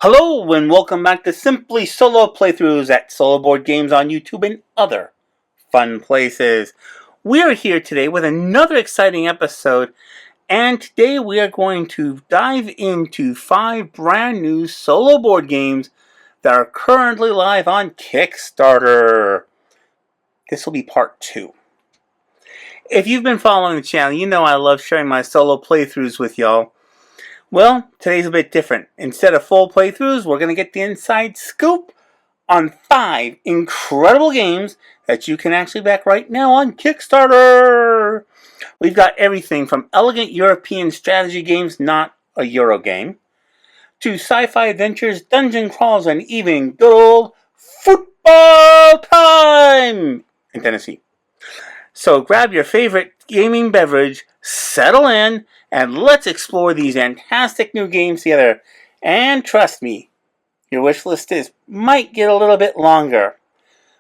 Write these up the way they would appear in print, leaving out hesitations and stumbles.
Hello and welcome back to Simply Solo Playthroughs at Solo Board Games on YouTube and other fun places. We are here today with another exciting episode, and today we are going to dive into 5 brand new solo board games that are currently live on Kickstarter. This will be part 2. If you've been following the channel, you know I love sharing my solo playthroughs with y'all. Well, today's a bit different. Instead of full playthroughs, we're going to get the inside scoop on 5 incredible games that you can actually back right now on Kickstarter. We've got everything from elegant European strategy games, not a Euro game, to sci-fi adventures, dungeon crawls, and even good old football time in Tennessee. So grab your favorite gaming beverage, settle in, and let's explore these fantastic new games together. And trust me, your wish list might get a little bit longer.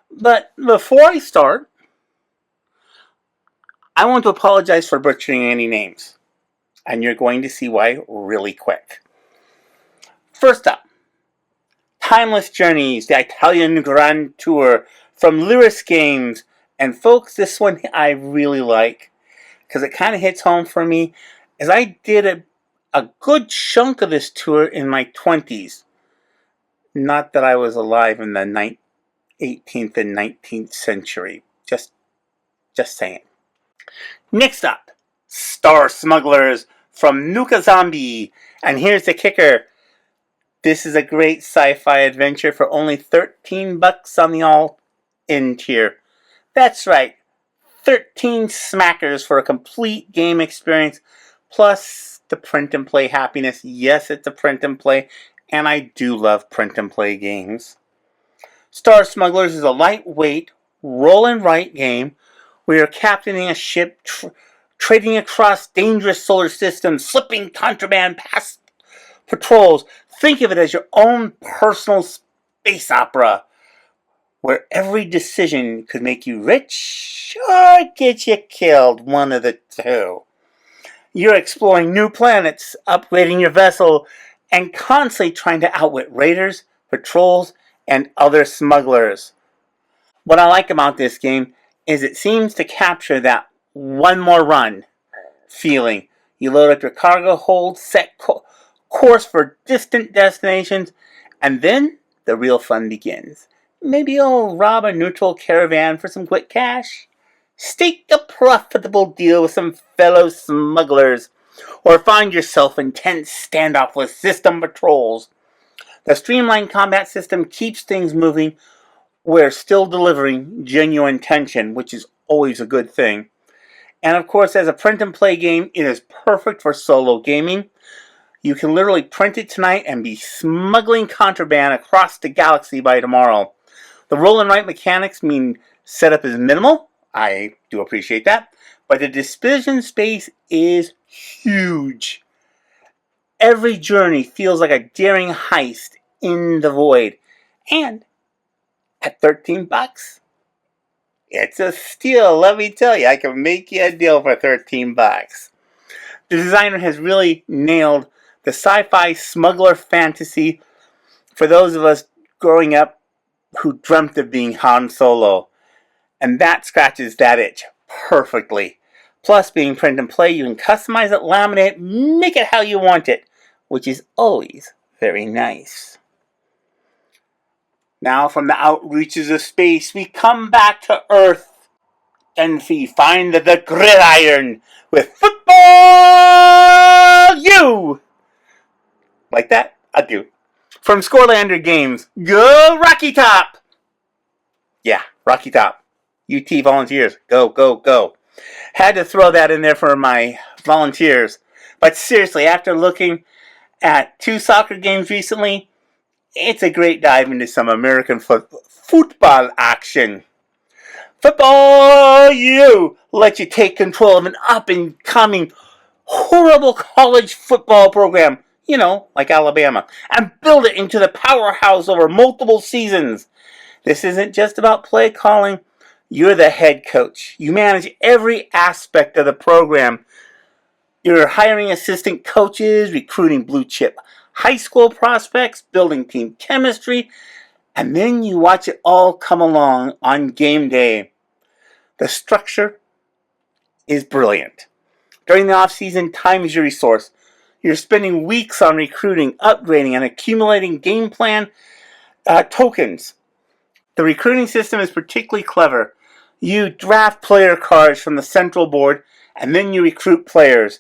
But before I start, I want to apologize for butchering any names. And you're going to see why really quick. First up, Timeless Journeys, the Italian Grand Tour from Lyris Games. And folks, this one I really like because it kind of hits home for me, as I did a good chunk of this tour in my 20s. Not that I was alive in the 18th and 19th century. Just saying. Next up, Star Smugglers from Nuka Zombie. And here's the kicker. This is a great sci-fi adventure for only $13 on the all-in tier. That's right, 13 smackers for a complete game experience, plus the print and play happiness. Yes, it's a print and play, and I do love print and play games. Star Smugglers is a lightweight, roll and write game where you're captaining a ship, trading across dangerous solar systems, slipping contraband past patrols. Think of it as your own personal space opera, where every decision could make you rich or get you killed, one of the two. You're exploring new planets, upgrading your vessel, and constantly trying to outwit raiders, patrols, and other smugglers. What I like about this game is it seems to capture that one more run feeling. You load up your cargo hold, set course for distant destinations, and then the real fun begins. Maybe you'll rob a neutral caravan for some quick cash, stake a profitable deal with some fellow smugglers, or find yourself in tense standoff with system patrols. The streamlined combat system keeps things moving while still delivering genuine tension, which is always a good thing. And of course, as a print and play game, it is perfect for solo gaming. You can literally print it tonight and be smuggling contraband across the galaxy by tomorrow. The roll and write mechanics mean setup is minimal. I do appreciate that. But the decision space is huge. Every journey feels like a daring heist in the void. And at $13, it's a steal. Let me tell you, I can make you a deal for $13. The designer has really nailed the sci-fi smuggler fantasy for those of us growing up who dreamt of being Han Solo. And that scratches that itch perfectly. Plus, being print and play, you can customize it, laminate it, make it how you want it, which is always very nice. Now, from the outreaches of space, we come back to Earth, and we find the gridiron with Football U! Like that? I do. From Scorelander Games, go Rocky Top! Yeah, Rocky Top. UT volunteers, go, go, go. Had to throw that in there for my volunteers. But seriously, after looking at 2 soccer games recently, it's a great dive into some American football action. Football U lets you take control of an up-and-coming, horrible college football program, like Alabama, and build it into the powerhouse over multiple seasons. This isn't just about play calling. You're the head coach. You manage every aspect of the program. You're hiring assistant coaches, recruiting blue chip high school prospects, building team chemistry, and then you watch it all come along on game day. The structure is brilliant. During the off-season, time is your resource. You're spending weeks on recruiting, upgrading, and accumulating game plan tokens. The recruiting system is particularly clever. You draft player cards from the central board, and then you recruit players.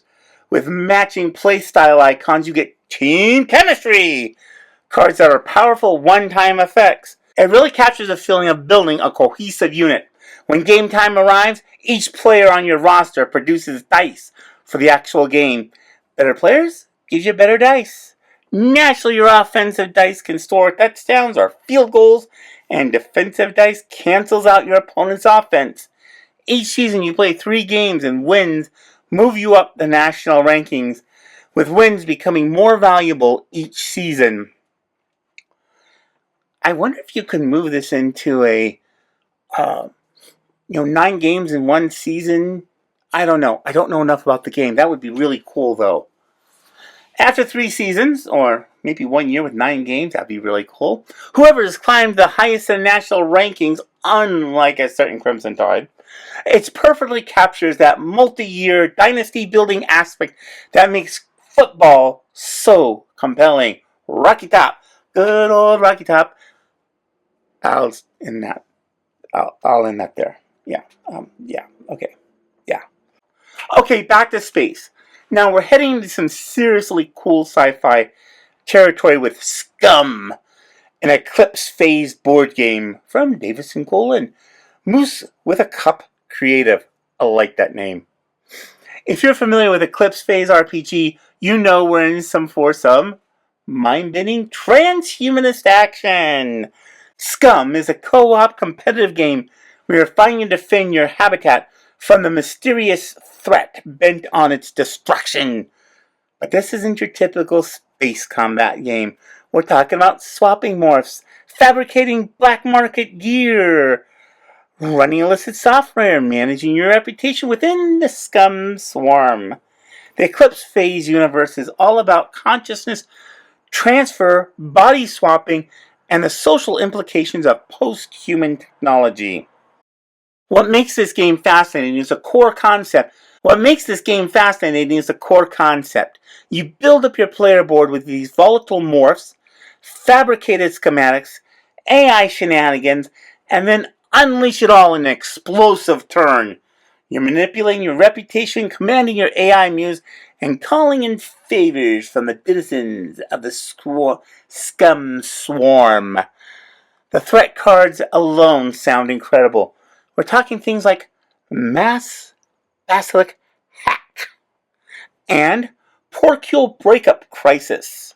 With matching playstyle icons, you get team chemistry, cards that are powerful one-time effects. It really captures the feeling of building a cohesive unit. When game time arrives, each player on your roster produces dice for the actual game. Better players gives you better dice. Naturally, your offensive dice can store touchdowns or field goals, and defensive dice cancels out your opponent's offense. Each season you play 3 games, and wins move you up the national rankings, with wins becoming more valuable each season. I wonder if you could move this into a 9 games in one season. I don't know. I don't know enough about the game. That would be really cool, though. After 3 seasons, or maybe 1 year with 9 games, that'd be really cool. Whoever has climbed the highest in national rankings, unlike a certain Crimson Tide, it perfectly captures that multi-year dynasty-building aspect that makes football so compelling. Rocky Top. Good old Rocky Top. I'll end that there. Yeah. Okay. Yeah. Okay, back to space. Now we're heading into some seriously cool sci-fi territory with SCUM, an Eclipse Phase Board Game from Davis & Colin. Moose with a Cup Creative. I like that name. If you're familiar with Eclipse Phase RPG, you know we're in for some mind-bending transhumanist action. SCUM is a co-op competitive game where you're fighting to defend your habitat from the mysterious threat bent on its destruction. But this isn't your typical space combat game. We're talking about swapping morphs, fabricating black market gear, running illicit software, managing your reputation within the SCUM swarm. The Eclipse Phase universe is all about consciousness transfer, body swapping, and the social implications of post-human technology. What makes this game fascinating is a core concept. You build up your player board with these volatile morphs, fabricated schematics, AI shenanigans, and then unleash it all in an explosive turn. You're manipulating your reputation, commanding your AI muse, and calling in favors from the citizens of the SCUM swarm. The threat cards alone sound incredible. We're talking things like Mass Basilic Hack and Porcule Breakup Crisis.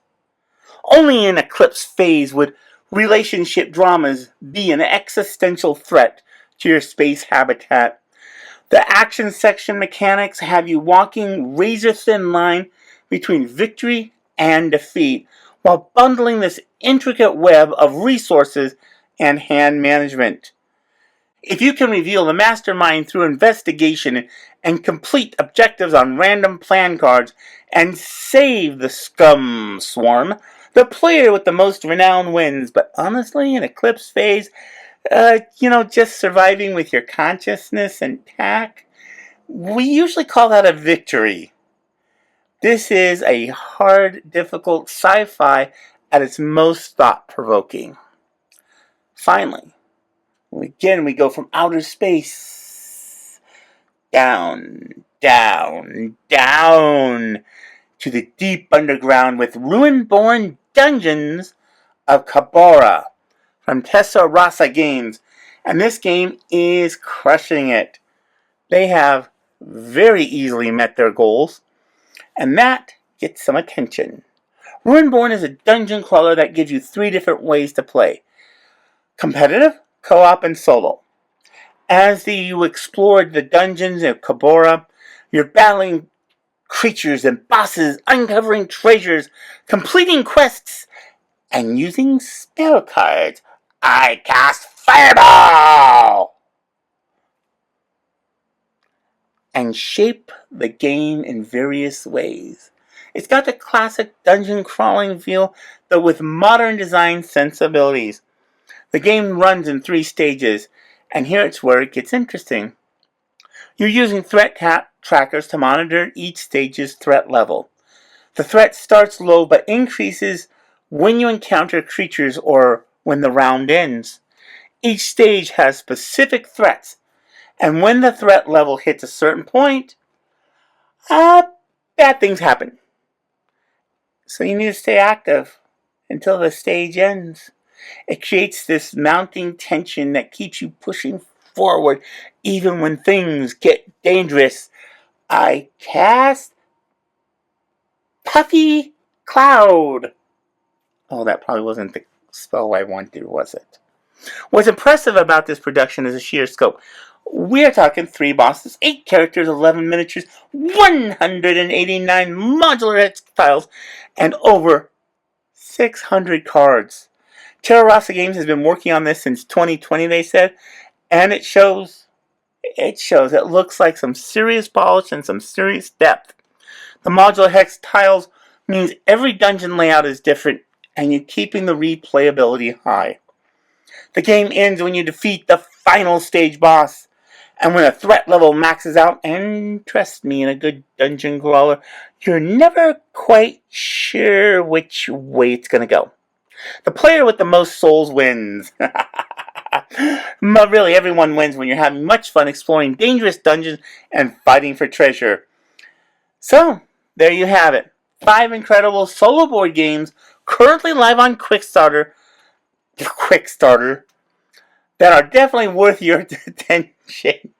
Only in Eclipse Phase would relationship dramas be an existential threat to your space habitat. The action section mechanics have you walking razor-thin line between victory and defeat, while bundling this intricate web of resources and hand management. If you can reveal the mastermind through investigation and complete objectives on random plan cards and save the SCUM swarm, the player with the most renown wins. But honestly, in Eclipse Phase, just surviving with your consciousness intact, we usually call that a victory. This is a hard, difficult sci-fi at its most thought-provoking. Finally, again, we go from outer space down to the deep underground with Ruinborn Dungeons of Cabora from Tessa Rossa Games. And this game is crushing it. They have very easily met their goals, and that gets some attention. Ruinborn is a dungeon crawler that gives you 3 different ways to play: competitive, co-op, and solo. As you explore the dungeons of Cabora, you're battling creatures and bosses, uncovering treasures, completing quests, and using spell cards. I cast Fireball! And shape the game in various ways. It's got the classic dungeon crawling feel, but with modern design sensibilities. The game runs in 3 stages, and here's where it gets interesting. You're using threat trackers to monitor each stage's threat level. The threat starts low but increases when you encounter creatures or when the round ends. Each stage has specific threats, and when the threat level hits a certain point, bad things happen. So you need to stay active until the stage ends. It creates this mounting tension that keeps you pushing forward even when things get dangerous. I cast Puffy Cloud. Oh, that probably wasn't the spell I wanted, was it? What's impressive about this production is the sheer scope. We're talking 3 bosses, 8 characters, 11 miniatures, 189 modular hex tiles, and over 600 cards. Terra Rossa Games has been working on this since 2020, they said, and it shows. It looks like some serious polish and some serious depth. The modular hex tiles means every dungeon layout is different, and you're keeping the replayability high. The game ends when you defeat the final stage boss, and when a threat level maxes out, and trust me, in a good dungeon crawler, you're never quite sure which way it's going to go. The player with the most souls wins. But really, everyone wins when you're having much fun exploring dangerous dungeons and fighting for treasure. So, there you have it. 5 incredible solo board games currently live on Kickstarter that are definitely worth your attention.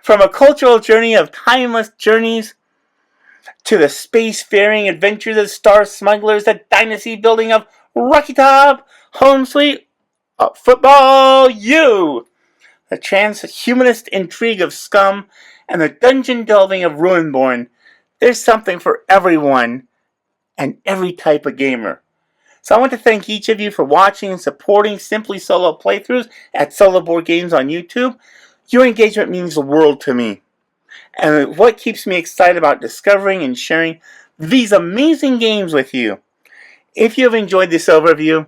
From a cultural journey of timeless journeys to the space-faring adventures of Star Smugglers, the dynasty-building of Rocky Top, Home Sweet Football U, the transhumanist intrigue of SCUM, and the dungeon delving of Ruinborn, there's something for everyone and every type of gamer. So I want to thank each of you for watching and supporting Simply Solo playthroughs at Solo Board Games on YouTube. Your engagement means the world to me, and what keeps me excited about discovering and sharing these amazing games with you. If you have enjoyed this overview,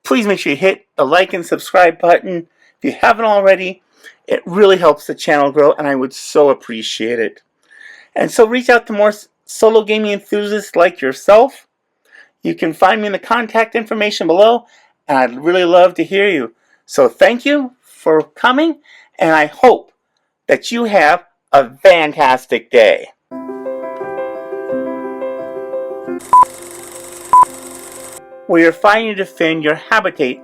please make sure you hit the like and subscribe button. If you haven't already, it really helps the channel grow, and I would so appreciate it. And so reach out to more solo gaming enthusiasts like yourself. You can find me in the contact information below, and I'd really love to hear you. So thank you for coming, and I hope that you have a fantastic day. Where you're fighting to defend your habitat,